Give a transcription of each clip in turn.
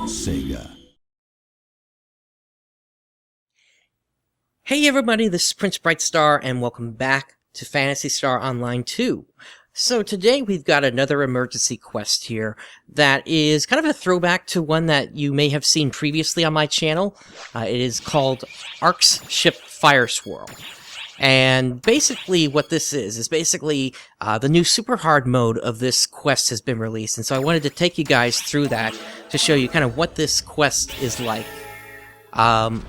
Sega. Hey everybody, this is Prince Brightstar, and welcome back to Phantasy Star Online 2. So today we've got another emergency quest here that is kind of a throwback to one that you may have seen previously on my channel. It is called Arks Ship Fire Swirl. And basically what this is basically the new super hard mode of this quest has been released, and so I wanted to take you guys through that to show you kind of what this quest is like. I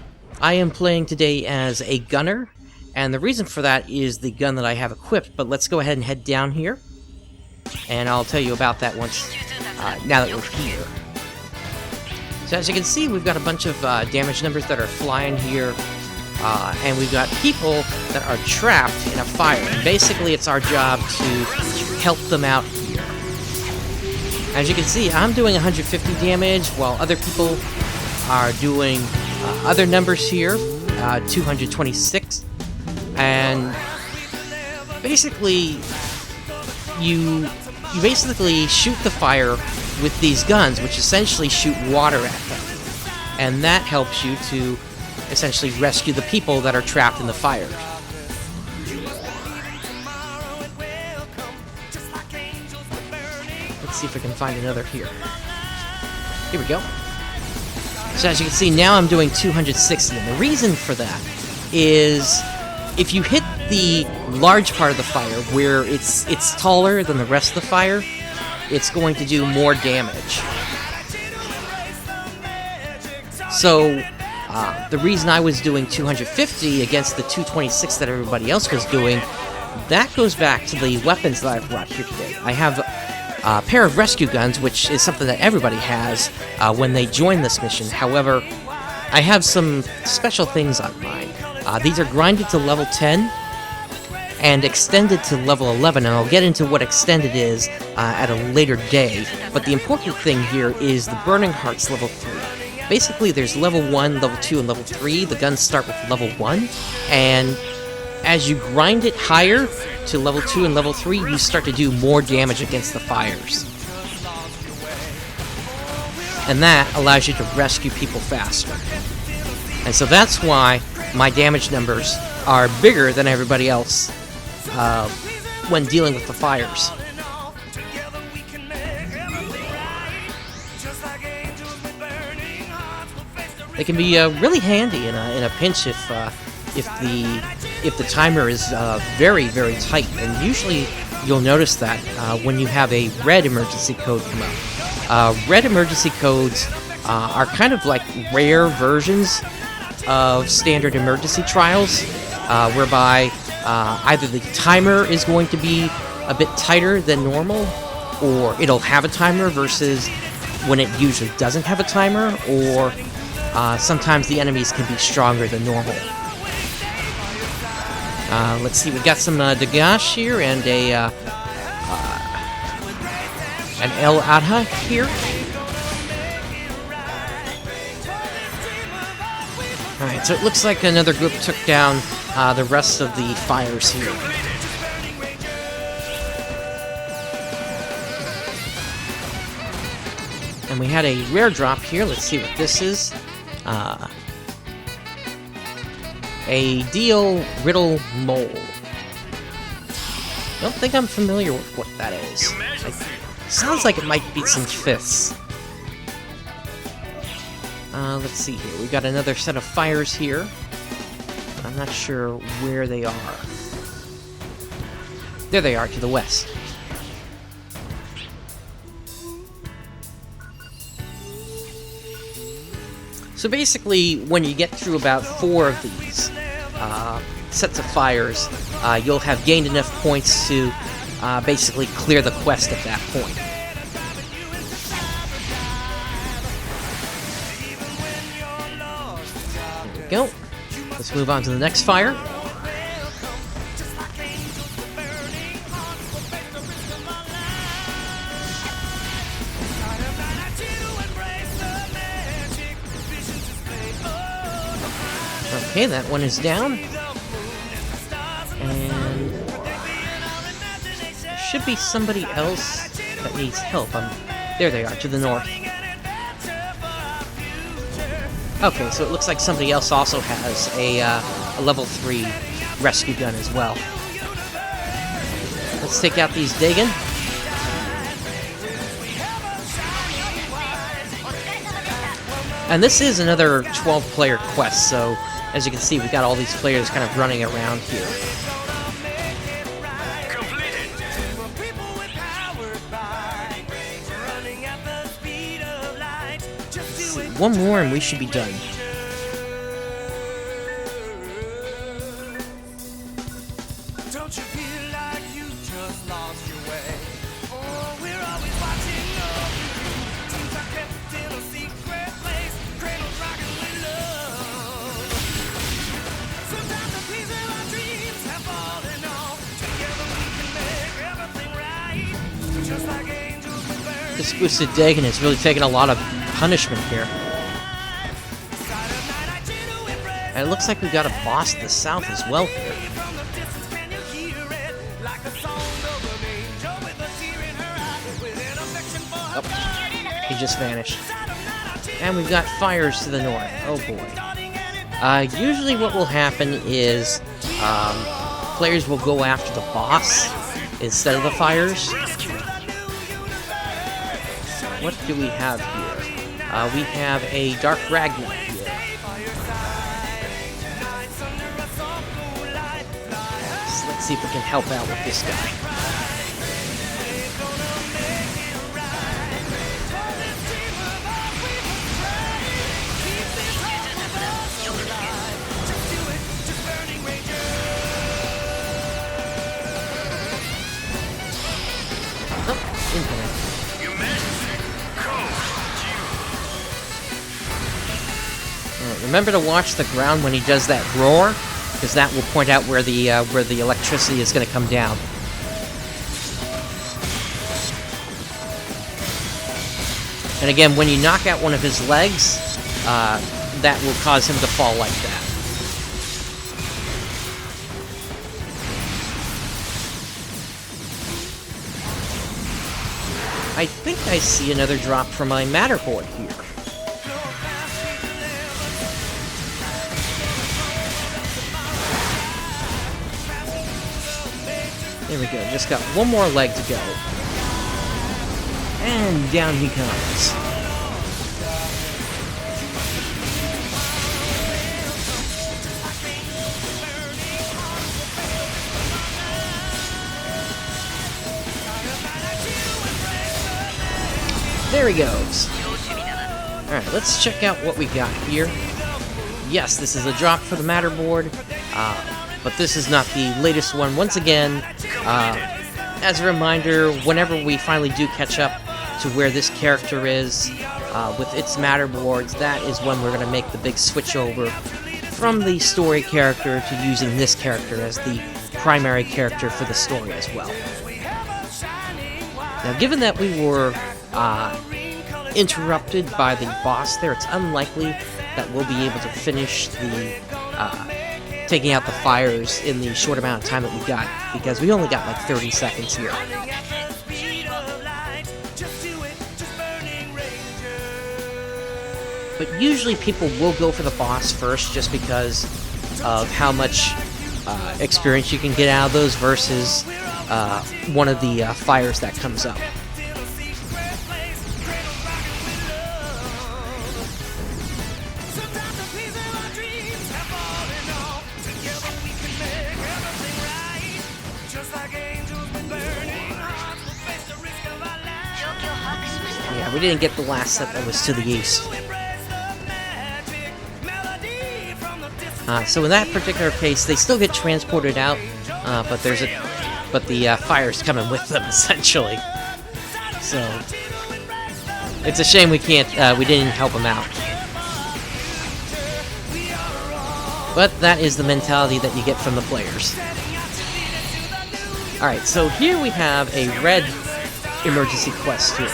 am playing today as a gunner, and the reason for that is the gun that I have equipped, but let's go ahead and head down here, and I'll tell you about that once, now that we're here. So as you can see, we've got a bunch of damage numbers that are flying here, and we've got people that are trapped in a fire, and basically it's our job to help them out here. As you can see, I'm doing 150 damage, while other people are doing other numbers here, 226, and basically you basically shoot the fire with these guns, which essentially shoot water at them, and that helps you to essentially rescue the people that are trapped in the fire. Let's see if we can find another here. Here we go. So as you can see, now I'm doing 260, and the reason for that is if you hit the large part of the fire, where it's taller than the rest of the fire, it's going to do more damage. So the reason I was doing 250 against the 226 that everybody else was doing, that goes back to the weapons that I've brought here today. I have a pair of rescue guns, which is something that everybody has when they join this mission. However, I have some special things on mine. These are grinded to level 10 and extended to level 11, and I'll get into what extended is at a later day. But the important thing here is the Burning Heart's level 3. Basically, there's level 1, level 2, and level 3. The guns start with level 1, and as you grind it higher to level 2 and level 3, you start to do more damage against the fires. And that allows you to rescue people faster. And so that's why my damage numbers are bigger than everybody else when dealing with the fires. They can be really handy in a pinch if the timer is very, very tight, and usually you'll notice that when you have a red emergency code come up. Red emergency codes are kind of like rare versions of standard emergency trials, whereby either the timer is going to be a bit tighter than normal, or it'll have a timer versus when it usually doesn't have a timer, or sometimes the enemies can be stronger than normal. Let's see, we've got some Dagash here and an El Adha here. Alright, so it looks like another group took down the rest of the fires here. And we had a rare drop here. Let's see what this is. A Deal Riddle Mole. Don't think I'm familiar with what that is. It sounds like it might be some fifths. Let's see here. We've got another set of fires here. I'm not sure where they are. There they are, to the west. So basically, when you get through about 4 of these sets of fires, you'll have gained enough points to basically clear the quest at that point. There we go. Let's move on to the next fire. Okay, that one is down. And there should be somebody else that needs help. There they are, to the north. Okay, so it looks like somebody else also has a level 3 rescue gun as well. Let's take out these Dagon. And this is another 12-player quest, so as you can see, we've got all these players kind of running around here. One more and we should be done. Don't you feel like you just lost your way? Oh, we're always watching over you. Dreams are kept in a secret place. Cradles rocking with love. Sometimes the pieces of our dreams have fallen off. Together we can make everything right. Just like angels with birds. This boosted Dagon is really taking a lot of punishment here. And it looks like we've got a boss to the south as well here. Oh, he just vanished. And we've got fires to the north. Oh boy. Usually what will happen is players will go after the boss instead of the fires. What do we have here? We have a Dark Ragnar here. So let's see if we can help out with this guy. Oh, infinite. Remember to watch the ground when he does that roar, because that will point out where the electricity is going to come down. And again, when you knock out one of his legs, that will cause him to fall like that. I think I see another drop from my Matterboard here. There we go, just got one more leg to go. And down he comes. There he goes. Alright, let's check out what we got here. Yes, this is a drop for the Matterboard. But this is not the latest one. Once again, as a reminder, whenever we finally do catch up to where this character is with its Matterboards, that is when we're going to make the big switch over from the story character to using this character as the primary character for the story as well. Now, given that we were interrupted by the boss there, it's unlikely that we'll be able to finish the taking out the fires in the short amount of time that we got, because we only got like 30 seconds here. But usually people will go for the boss first just because of how much experience you can get out of those versus one of the fires that comes up. Yeah, we didn't get the last set that was to the east. So in that particular case, they still get transported out, but the fire's coming with them essentially. So it's a shame we didn't help them out. But that is the mentality that you get from the players. Alright, so here we have a red emergency quest here.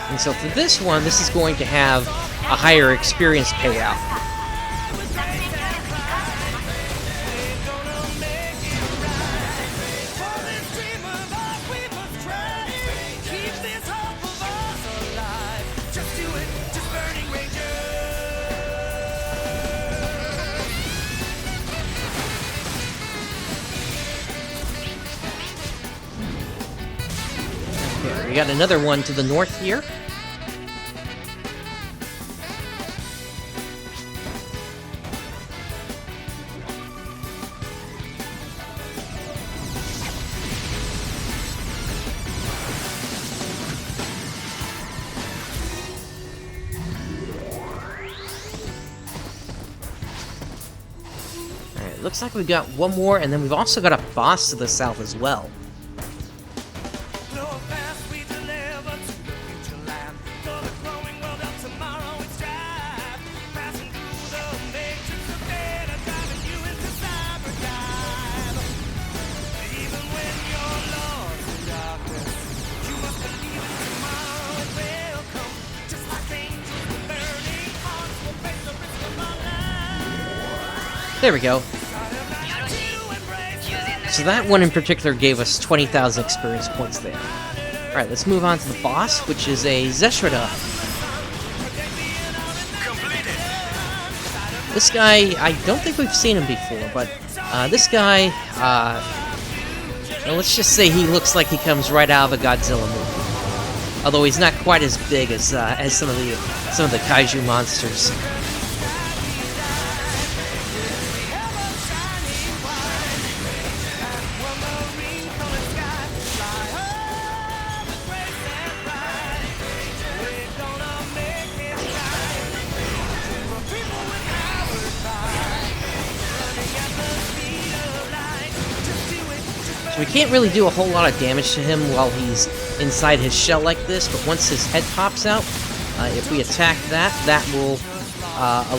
And so for this one, this is going to have a higher experience payout. we got another one to the north here. Alright, looks like we've got one more, and then we've also got a boss to the south as well. There we go. So that one in particular gave us 20,000 experience points there. Alright, let's move on to the boss, which is a Zeshrada. This guy, I don't think we've seen him before, but this guy, well, let's just say he looks like he comes right out of a Godzilla movie. Although he's not quite as big as some of the kaiju monsters. So we can't really do a whole lot of damage to him while he's inside his shell like this, but once his head pops out, if we attack that, that will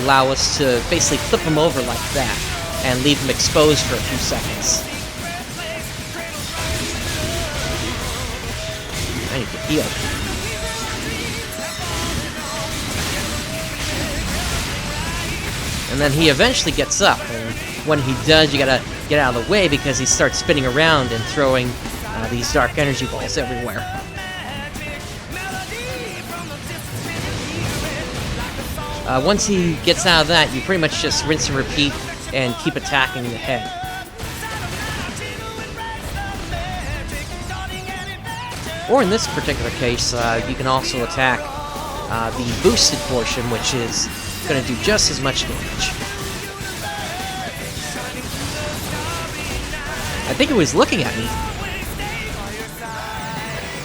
allow us to basically flip him over like that and leave him exposed for a few seconds. I need to heal. And then he eventually gets up, and when he does, you gotta get out of the way because he starts spinning around and throwing these dark energy balls everywhere. Once he gets out of that, you pretty much just rinse and repeat and keep attacking the head. Or in this particular case, you can also attack the boosted portion, which is going to do just as much damage. I think it was looking at me.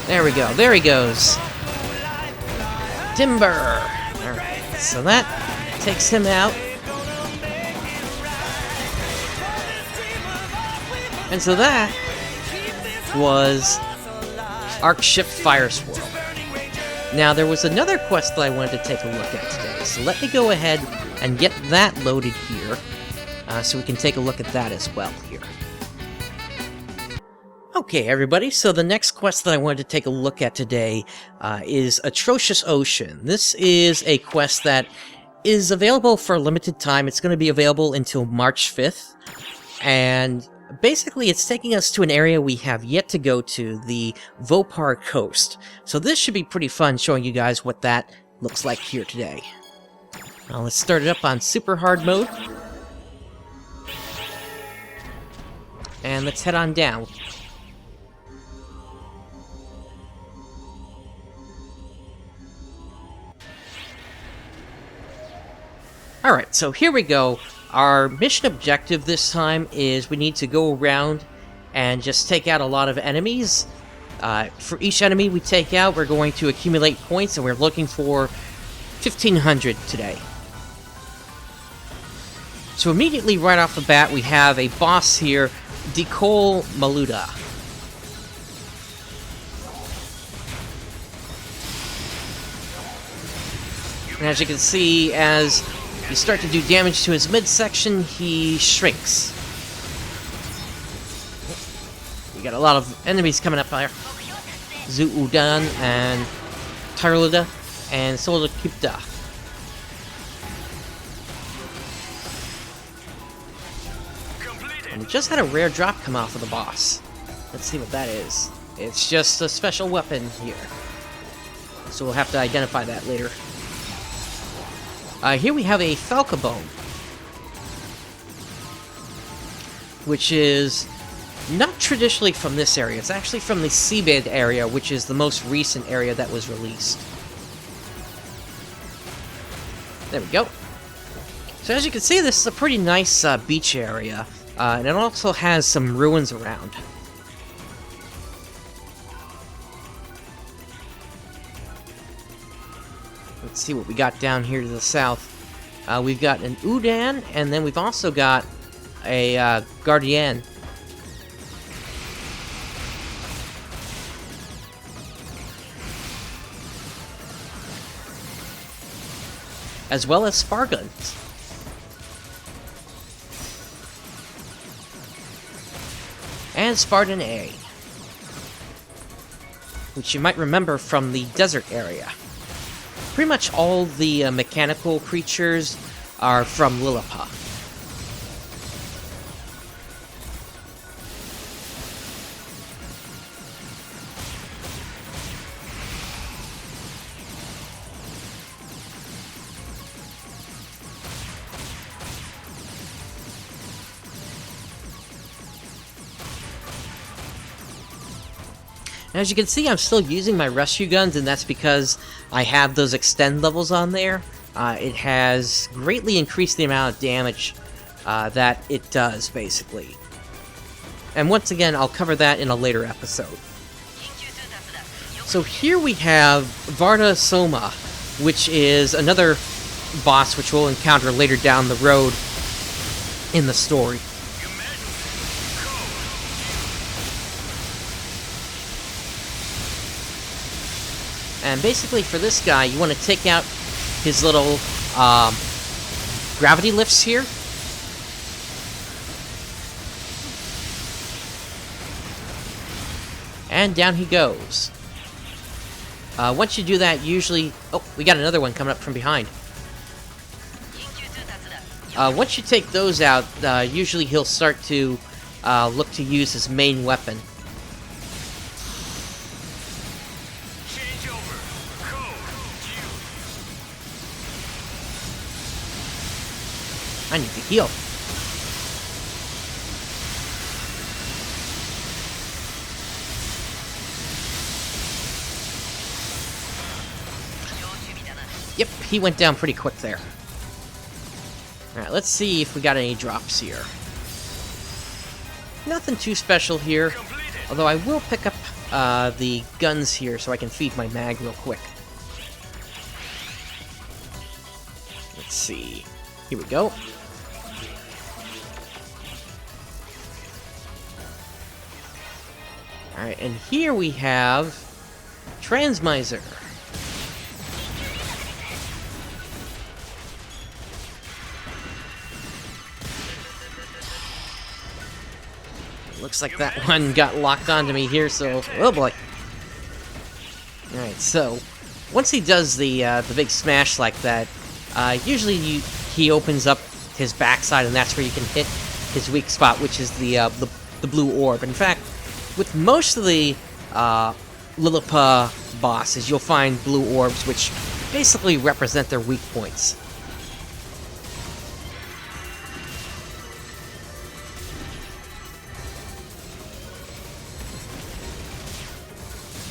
There we go. There he goes. Timber. Alright, so that takes him out. And so that was Arks ship Fire Swirl. Now, there was another quest that I wanted to take a look at today, so let me go ahead and get that loaded here, so we can take a look at that as well here. Okay, everybody, so the next quest that I wanted to take a look at today is Atrocious Ocean. This is a quest that is available for a limited time. It's going to be available until March 5th, and basically it's taking us to an area we have yet to go to, the Vopar Coast. So this should be pretty fun, showing you guys what that looks like here today. Now let's start it up on super hard mode, and let's head on down. Alright, so here we go. Our mission objective this time is we need to go around and just take out a lot of enemies. For each enemy we take out, we're going to accumulate points, and we're looking for 1,500 today. So immediately right off the bat, we have a boss here, Decol Maluda. And as you can see, as you start to do damage to his midsection, he shrinks. We got a lot of enemies coming up there. Zuudan and Tyruda and Solakipta. And we just had a rare drop come off of the boss. Let's see what that is. It's just a special weapon here, so we'll have to identify that later. Here we have a Falcobone, which is Not traditionally from this area, it's actually from the seabed area, which is the most recent area that was released. There we go. So as you can see, this is a pretty nice beach area, and it also has some ruins around. Let's see what we got down here to the south. We've got an Udan, and then we've also got a Guardian. As well as Sparguns. And Spartan A, which you might remember from the desert area. Pretty much all the mechanical creatures are from Lilliput. As you can see, I'm still using my rescue guns, and that's because I have those extend levels on there. It has greatly increased the amount of damage that it does, basically. And once again, I'll cover that in a later episode. So here we have Varda Soma, which is another boss which we'll encounter later down the road in the story. And basically for this guy, you want to take out his little gravity lifts here. And down he goes. Once you do that, usually... Oh, we got another one coming up from behind. Once you take those out, usually he'll start to look to use his main weapon. I need to heal. Yep, he went down pretty quick there. Alright, let's see if we got any drops here. Nothing too special here, although I will pick up the guns here so I can feed my mag real quick. Let's see. Here we go. Alright, and here we have Transmiser. Looks like that one got locked onto me here, so... Oh boy. Alright, so... Once he does the big smash like that, usually he opens up his backside, and that's where you can hit his weak spot, which is the blue orb. In fact, with most of the Lilliput bosses, you'll find blue orbs, which basically represent their weak points.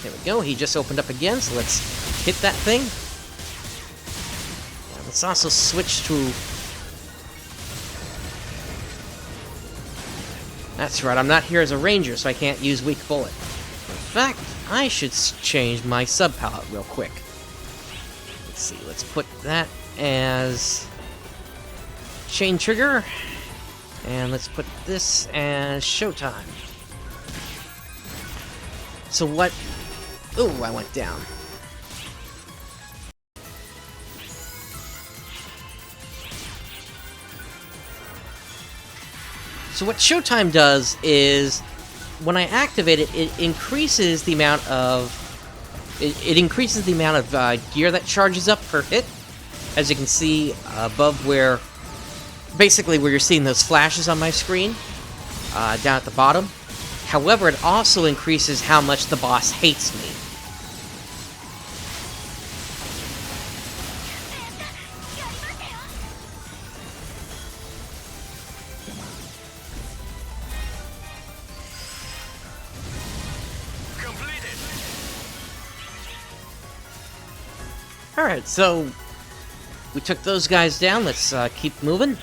There we go, he just opened up again, so let's hit that thing. And let's also switch to... That's right, I'm not here as a ranger, so I can't use weak bullet. In fact, I should change my sub-palette real quick. Let's see, let's put that as chain trigger. And let's put this as showtime. So what... Ooh, I went down. So what Showtime does is, when I activate it, it increases the amount of gear that charges up per hit. As you can see above where, basically where you're seeing those flashes on my screen, down at the bottom. However, it also increases how much the boss hates me. Alright, so we took those guys down. Let's keep moving.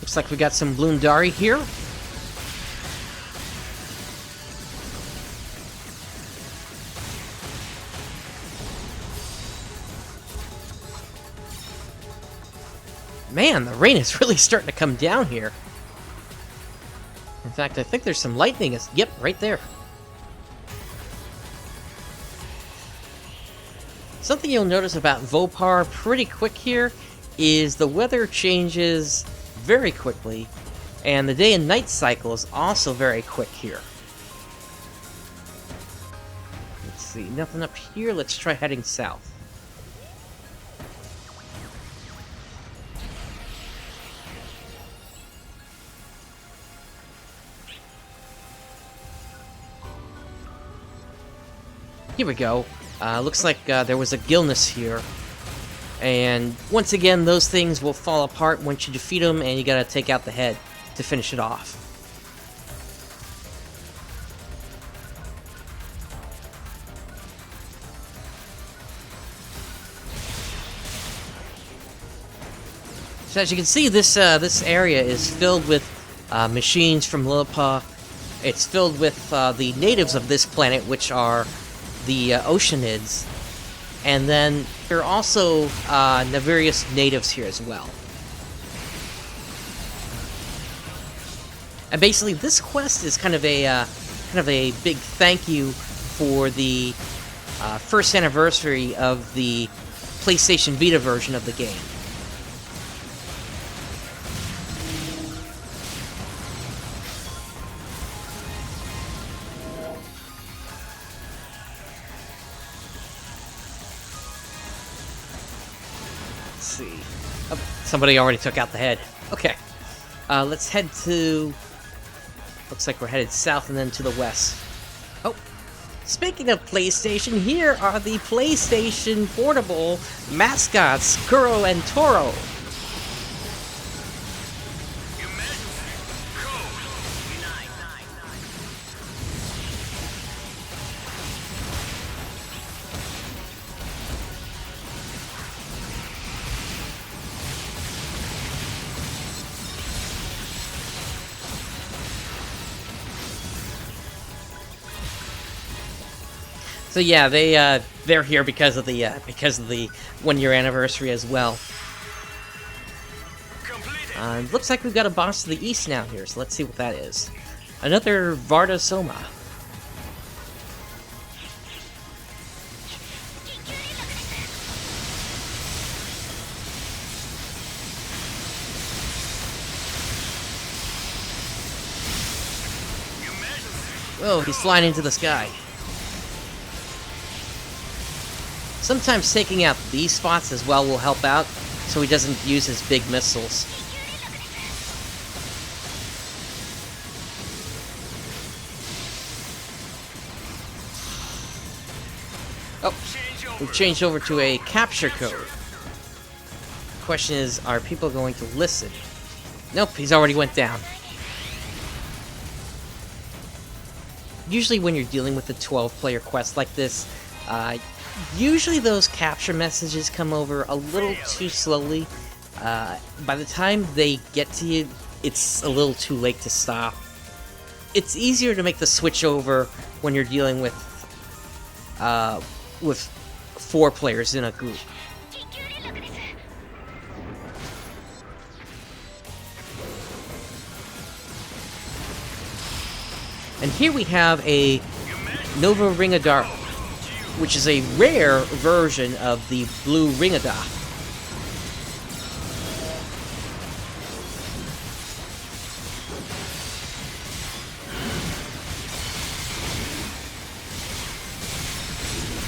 Looks like we got some Bloondari here. Man, the rain is really starting to come down here. In fact, I think there's some lightning. Yep, right there. Something you'll notice about Vopar pretty quick here is the weather changes very quickly, and the day and night cycle is also very quick here. Let's see, nothing up here. Let's try heading south. Here we go. Looks like there was a Gilness here. And once again, those things will fall apart once you defeat them, and you gotta take out the head to finish it off. So as you can see, this area is filled with machines from Lilliput. It's filled with the natives of this planet, which are the Oceanids. And then there are also various natives here as well. And basically, this quest is kind of a big thank you for the first anniversary of the PlayStation Vita version of the game. See. Oh, somebody already took out the head. Okay. Let's head to... Looks like we're headed south and then to the west. Oh. Speaking of PlayStation, here are the PlayStation Portable mascots, Kuro and Toro. So yeah, they're here because of the 1-year anniversary as well. Looks like we've got a boss to the east now here, so let's see what that is. Another Varda Soma. Whoa, he's flying into the sky. Sometimes taking out these spots as well will help out, so he doesn't use his big missiles. Oh, we've changed over to a capture code. The question is, are people going to listen? Nope, he's already went down. Usually when you're dealing with a 12-player quest like this, usually those capture messages come over a little too slowly. By the time they get to you, it's a little too late to stop. It's easier to make the switch over when you're dealing with 4 players in a group. And here we have a Nova Ringadar, which is a rare version of the Blue Ringada.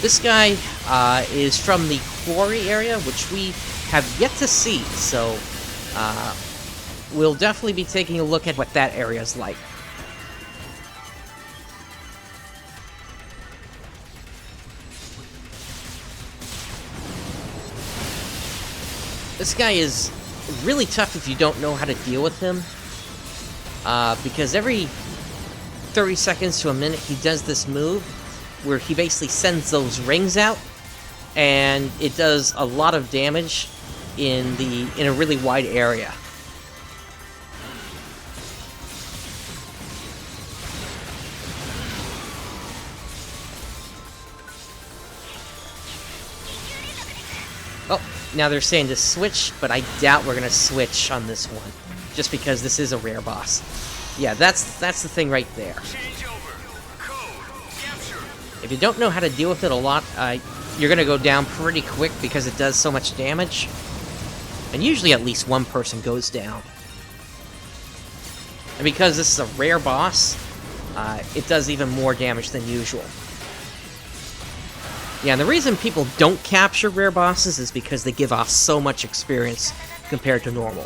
This guy is from the quarry area, which we have yet to see, so we'll definitely be taking a look at what that area is like. This guy is really tough if you don't know how to deal with him. Because every 30 seconds to a minute he does this move where he basically sends those rings out, and it does a lot of damage in a really wide area. Oh, now they're saying to switch, but I doubt we're gonna switch on this one, just because this is a rare boss. Yeah, that's the thing right there. If you don't know how to deal with it a lot, you're gonna go down pretty quick because it does so much damage. And usually at least one person goes down. And because this is a rare boss, it does even more damage than usual. Yeah, and the reason people don't capture rare bosses is because they give off so much experience compared to normal.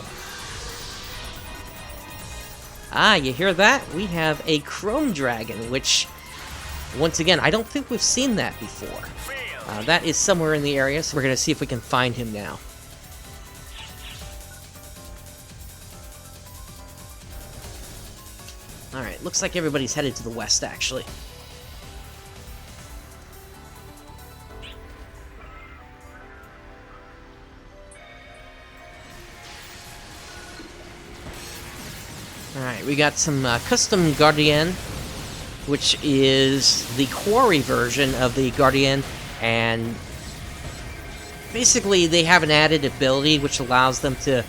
Ah, you hear that? We have a Chrome Dragon, which, once again, I don't think we've seen that before. That is somewhere in the area, so we're going to see if we can find him now. Alright, looks like everybody's headed to the west, actually. Alright, we got some custom Guardian, which is the quarry version of the Guardian, and basically they have an added ability which allows them to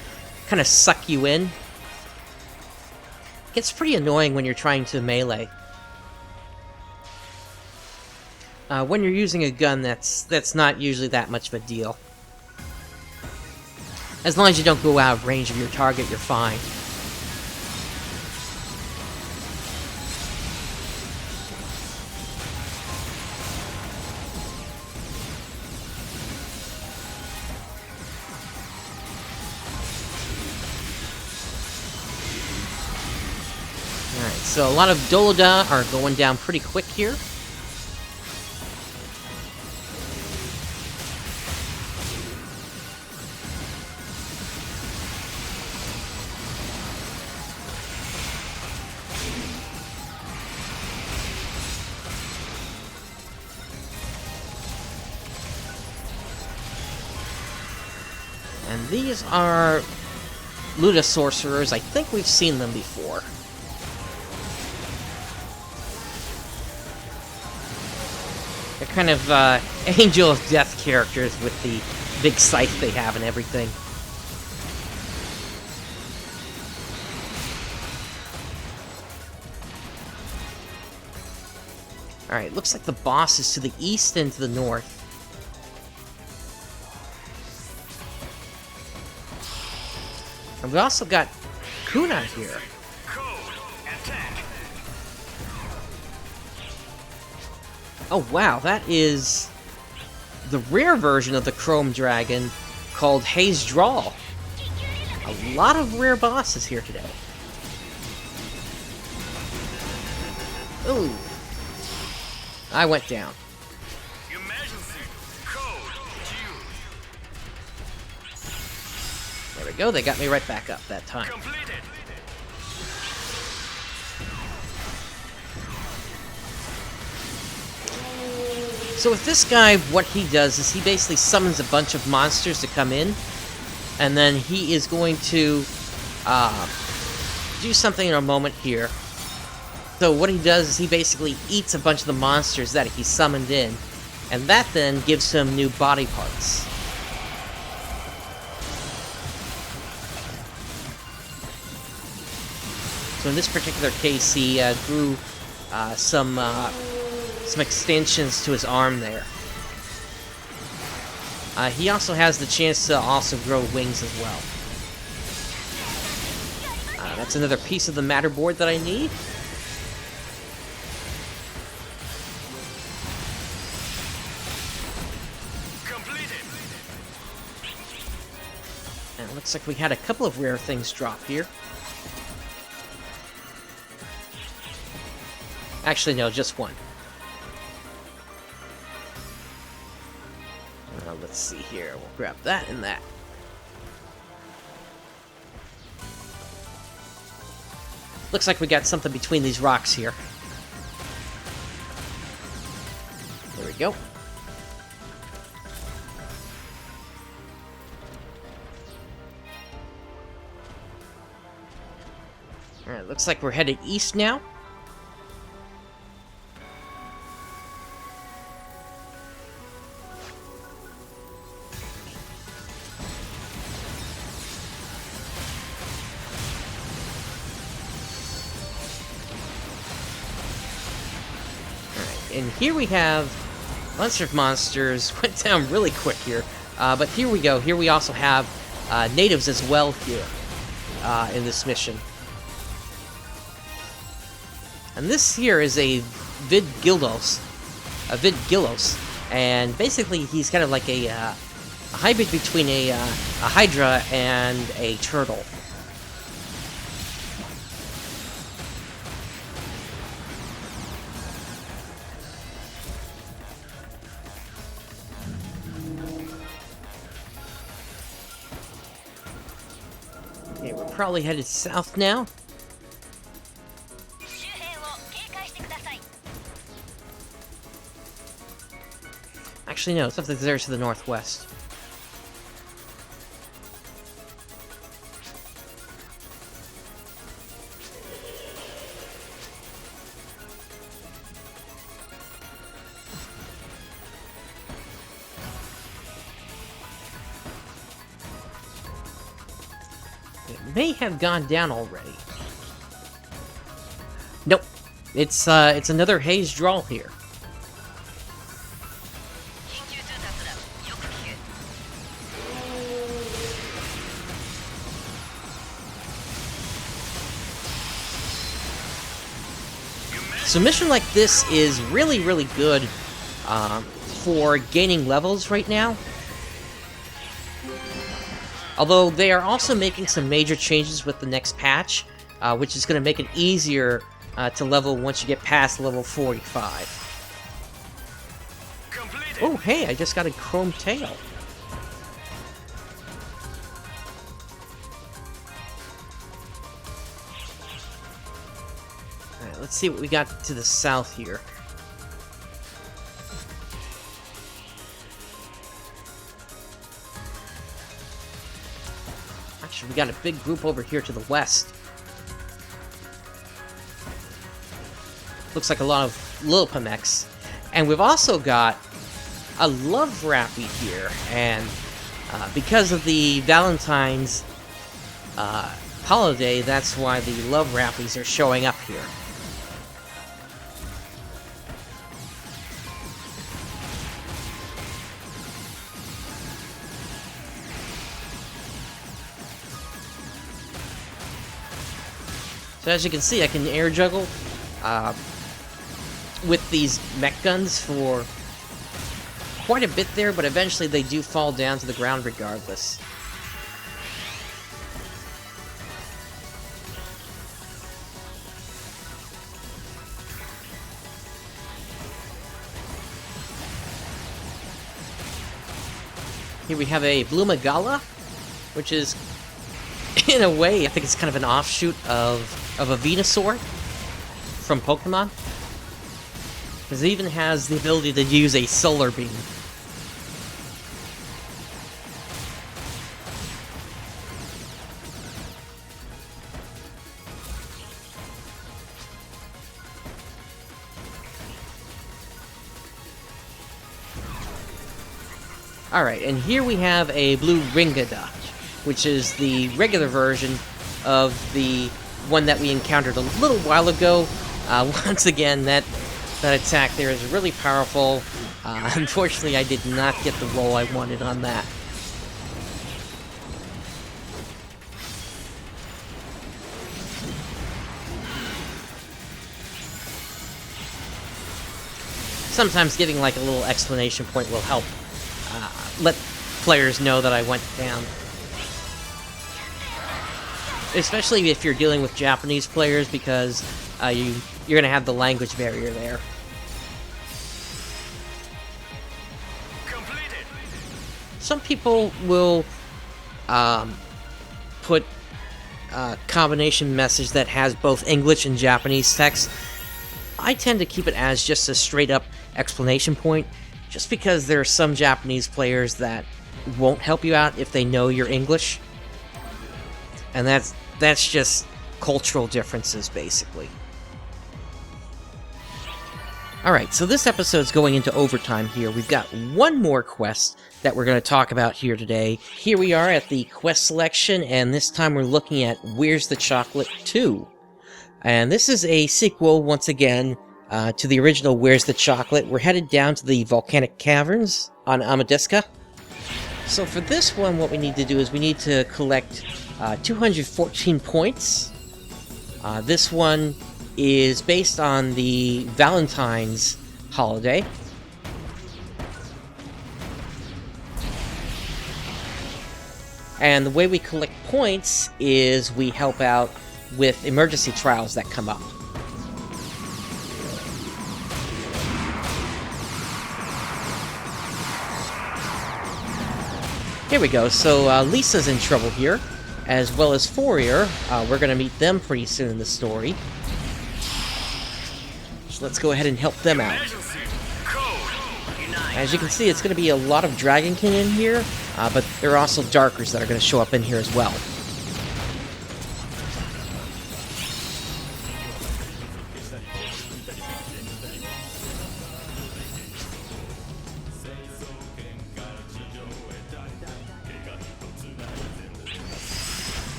kind of suck you in. It gets pretty annoying when you're trying to melee. When you're using a gun, that's not usually that much of a deal. As long as you don't go out of range of your target, you're fine. So a lot of Doloda are going down pretty quick here. And these are Luda Sorcerers. I think we've seen them before. They're kind of Angel of Death characters with the big scythe they have and everything. Alright, looks like the boss is to the east and to the north. And we also got Kuna here. Oh wow, that is the rare version of the Chrome Dragon called Haze Drawl. A lot of rare bosses here today. Ooh. I went down. There we go, they got me right back up that time. So with this guy, what he does is he basically summons a bunch of monsters to come in, and then he is going to do something in a moment here. So what he does is he basically eats a bunch of the monsters that he summoned in, and that then gives him new body parts. So in this particular case, he grew some extensions to his arm there. He also has the chance to also grow wings as well. That's another piece of the matter board that I need. And it looks like we had a couple of rare things drop here. Actually, no, just one. Let's see here. We'll grab that and that. Looks like we got something between these rocks here. There we go. Alright, looks like we're headed east now. And here we have a bunch of monsters. Went down really quick here. But here we go. Here we also have natives as well here in this mission. And this here is a Vidgillos. And basically he's kind of like a hybrid between a Hydra and a turtle. Okay, we're probably headed south now. Actually, no, something's there to the northwest. It may have gone down already. Nope. It's another haze drawl here. So a mission like this is really, really good for gaining levels right now. Although they are also making some major changes with the next patch, which is going to make it easier to level once you get past level 45. Completed. Oh, hey, I just got a chrome tail. Alright, let's see what we got to the south here. Actually, we got a big group over here to the west. Looks like a lot of Lillipumex. And we've also got a Love Rappy here. And because of the Valentine's holiday, that's why the Love Rappies are showing up here. So as you can see, I can air juggle with these mech guns for quite a bit there, but eventually they do fall down to the ground regardless. Here we have a Blue Magala, which is, in a way, I think it's kind of an offshoot of a Venusaur from Pokemon. Because it even has the ability to use a solar beam. Alright, and here we have a Blue Ringada, which is the regular version of the one that we encountered a little while ago. Once again, that attack there is really powerful. Unfortunately, I did not get the roll I wanted on that. Sometimes giving like a little exclamation point will help let players know that I went down. Especially if you're dealing with Japanese players, because you're going to have the language barrier there. Some people will put combination message that has both English and Japanese text, I tend to keep it as just a straight up explanation point, just because there are some Japanese players that won't help you out if they know your English, and that's just cultural differences, basically. Alright, so this episode's going into overtime here. We've got one more quest that we're going to talk about here today. Here we are at the quest selection, and this time we're looking at Where's the Chocolate 2. And this is a sequel, once again, to the original Where's the Chocolate. We're headed down to the volcanic caverns on Amadiska. So for this one, what we need to do is we need to collect 214 points. This one is based on the Valentine's holiday. And the way we collect points is we help out with emergency trials that come up. Here we go, so Lisa's in trouble here, as well as Fourier. We're going to meet them pretty soon in the story. So let's go ahead and help them out. As you can see, it's going to be a lot of Dragon King in here, but there are also Darkers that are going to show up in here as well.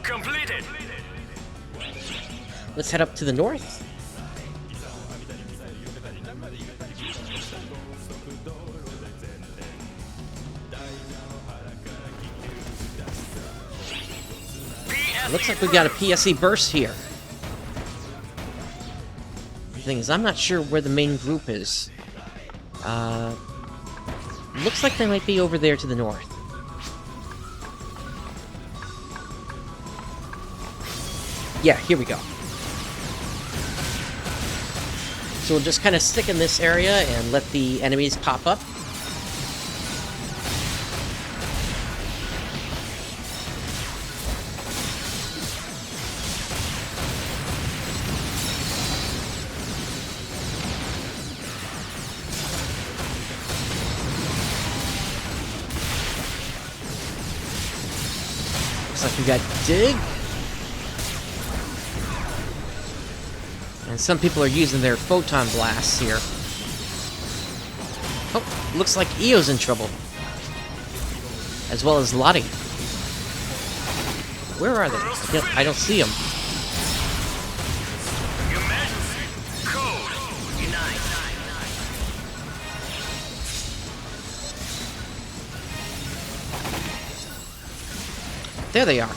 Completed. Let's head up to the north. Looks like we've got a PSE burst here. The thing is, I'm not sure where the main group is. Looks like they might be over there to the north. Yeah, here we go. So we'll just kind of stick in this area and let the enemies pop up. Looks like we got Dig. And some people are using their photon blasts here. Oh, looks like Io's in trouble. As well as Lottie. Where are they? I don't see them. There they are.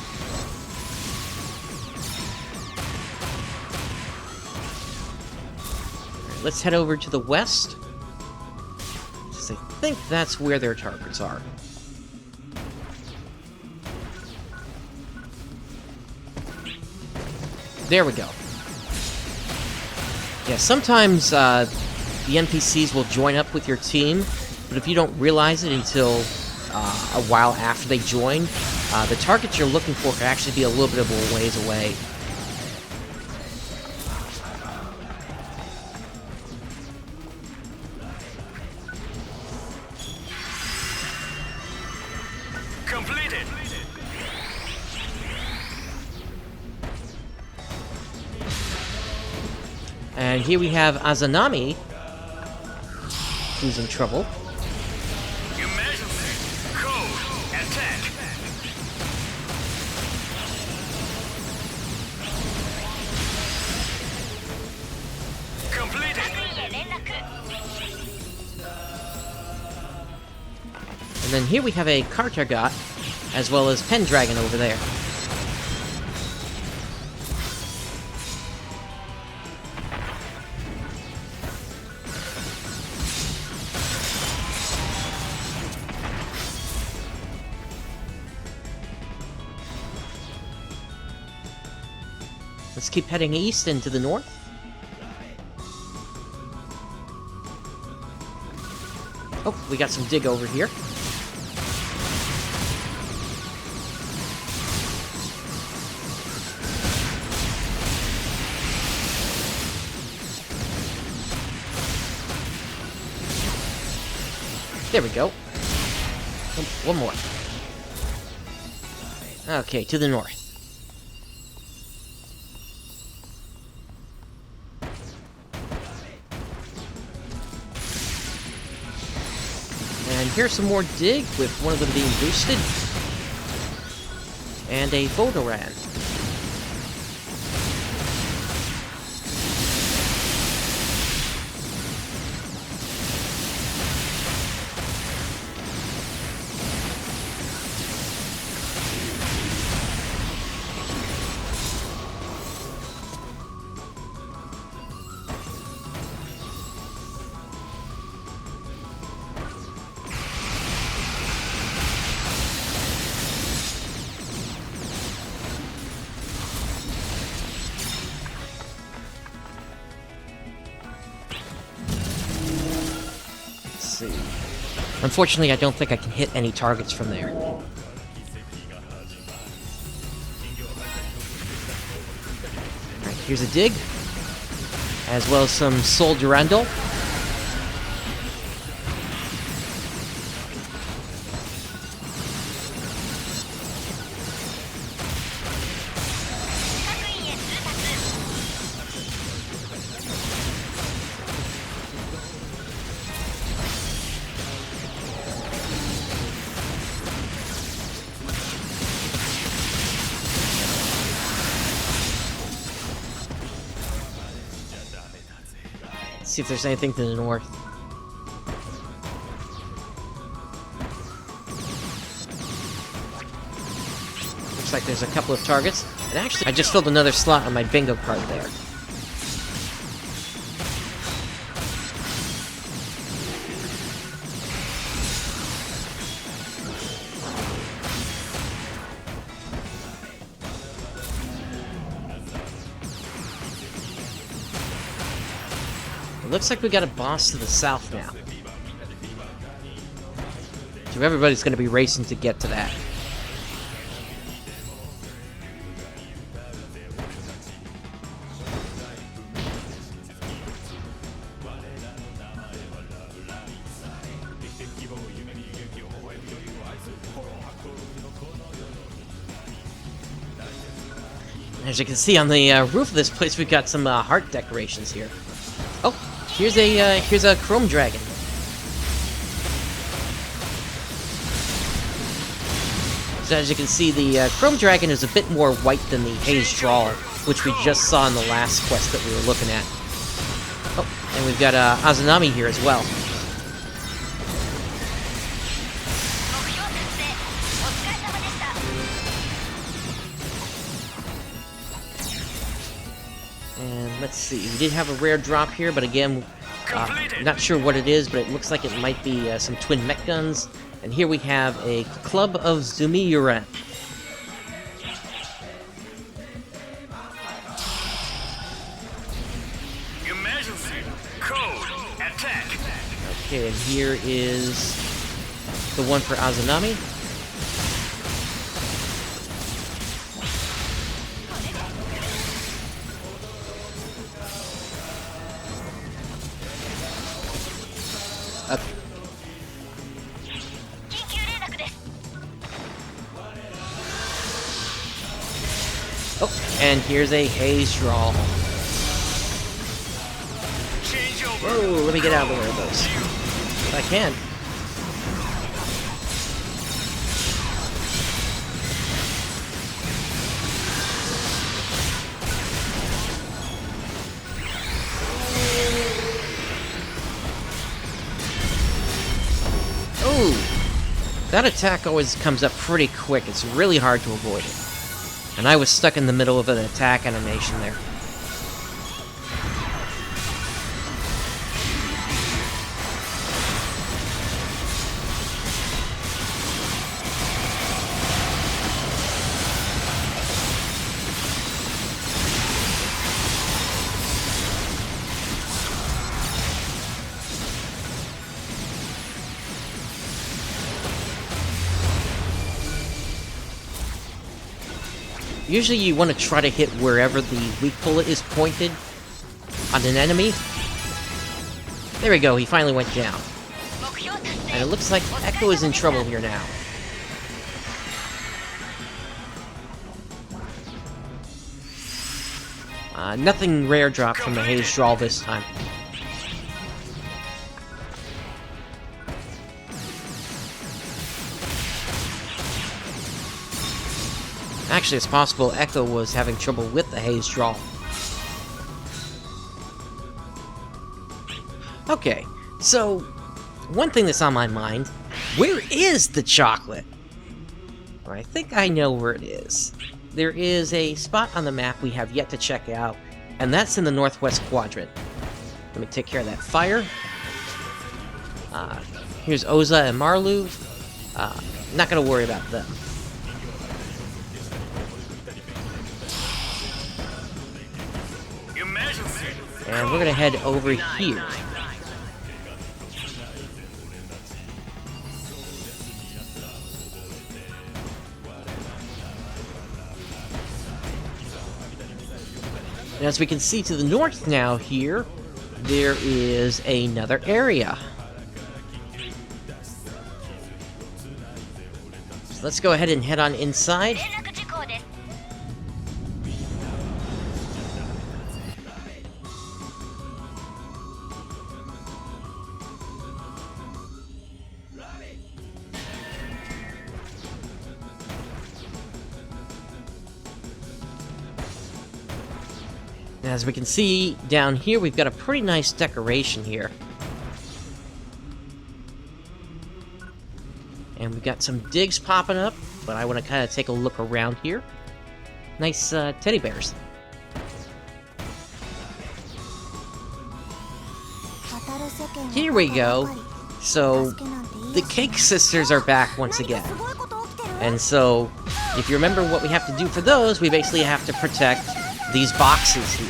Let's head over to the west. I think that's where their targets are. There we go. Yeah, sometimes the NPCs will join up with your team, but if you don't realize it until a while after they join, the targets you're looking for could actually be a little bit of a ways away. Completed. And here we have Azanami, who's in trouble. Emergency. Code. Attack. Completed. And then here we have a Kartargot, as well as Pendragon over there. Let's keep heading east into the north. Oh, we got some dig over here. There we go. One more. Okay, to the north. And here's some more dig, with one of them being boosted. And a Vodoran. Unfortunately, I don't think I can hit any targets from there. Alright, here's a dig, as well as some Soul Durandal. See if there's anything to the north. Looks like there's a couple of targets. And actually, I just filled another slot on my bingo card there. Looks like we got a boss to the south now. So everybody's going to be racing to get to that. As you can see on the roof of this place, we've got some heart decorations here. Oh! Here's a Chrome Dragon. So as you can see, the Chrome Dragon is a bit more white than the Haze Drawler, which we just saw in the last quest that we were looking at. Oh, and we've got Azanami here as well. Let's see, we did have a rare drop here, but again, not sure what it is, but it looks like it might be some twin mech guns. And here we have a Club of Zumiyuren. Emergency code attack. Okay, and here is the one for Azanami. Oh, and here's a Haze Draw. Whoa, let me get out of the way of those. If I can. Oh! That attack always comes up pretty quick. It's really hard to avoid it. And I was stuck in the middle of an attack animation there. Usually you want to try to hit wherever the weak bullet is pointed on an enemy. There we go, he finally went down. And it looks like Echo is in trouble here now. Nothing rare dropped from the Haze Drawl this time. Actually, it's possible Echo was having trouble with the Haze Drawl. Okay, so one thing that's on my mind, where is the chocolate? Well, I think I know where it is. There is a spot on the map we have yet to check out, and that's in the northwest quadrant. Let me take care of that fire. Here's Oza and Marlu. Not gonna worry about them. And we're gonna head over here. And as we can see to the north now here, there is another area. So let's go ahead and head on inside. As we can see down here, we've got a pretty nice decoration here. And we've got some digs popping up, but I want to kind of take a look around here. Nice teddy bears. Here we go. So, the Cake Sisters are back once again. And so, if you remember what we have to do for those, we basically have to protect these boxes here.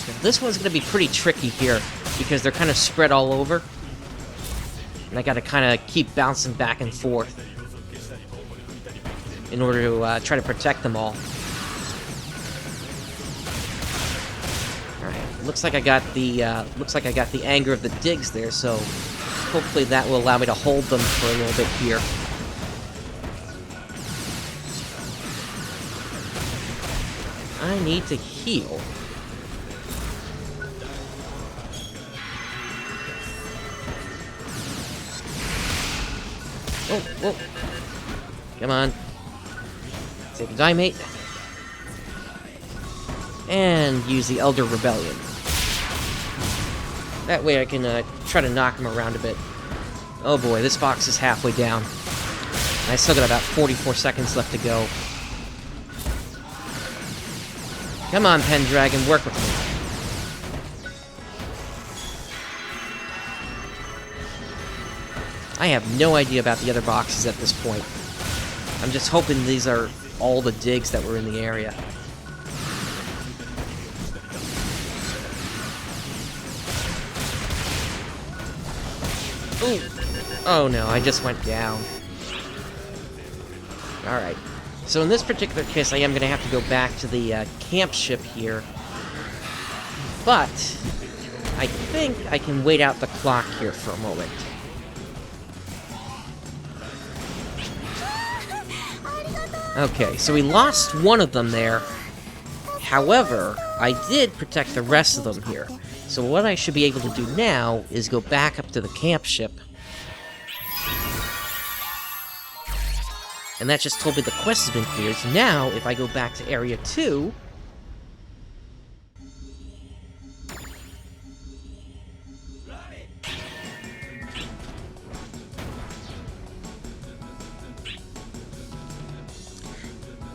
So this one's going to be pretty tricky here because they're kind of spread all over. And I got to kind of keep bouncing back and forth in order to try to protect them all. Alright, looks like I got the anger of the digs there, so hopefully that will allow me to hold them for a little bit here. I need to heal. Oh, whoa. Come on. Take a die, mate. And use the Elder Rebellion. That way I can try to knock him around a bit. Oh boy, this box is halfway down. And I still got about 44 seconds left to go. Come on, Pendragon, work with me. I have no idea about the other boxes at this point. I'm just hoping these are all the digs that were in the area. Ooh. Oh no, I just went down. Alright. So in this particular case, I am going to have to go back to the camp ship here. But I think I can wait out the clock here for a moment. Okay, so we lost one of them there. However, I did protect the rest of them here. So what I should be able to do now is go back up to the camp ship. And that just told me the quest has been cleared. So now, if I go back to Area 2...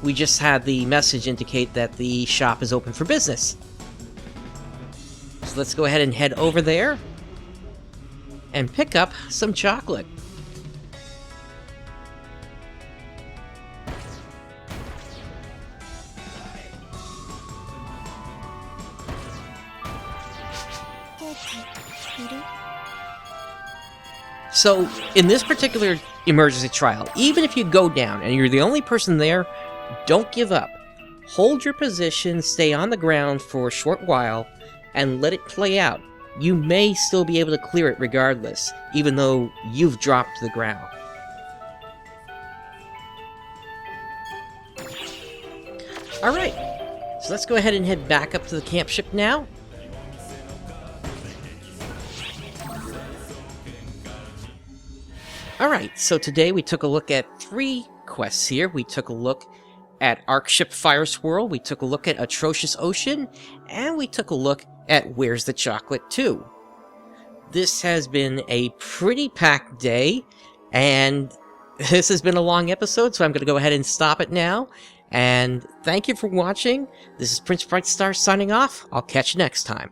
we just had the message indicate that the shop is open for business. So let's go ahead and head over there and pick up some chocolate. So, in this particular emergency trial, even if you go down and you're the only person there, don't give up. hold your position, stay on the ground for a short while, and let it play out. You may still be able to clear it regardless, even though you've dropped to the ground. Alright, so let's go ahead and head back up to the camp ship now. Alright, so today we took a look at 3 quests here. We took a look at Arks ship Fire Swirl, we took a look at Atrocious Ocean, and we took a look at Where's the Chocolate 2. This has been a pretty packed day, and this has been a long episode, so I'm going to go ahead and stop it now. And thank you for watching. This is Prince Brightstar signing off. I'll catch you next time.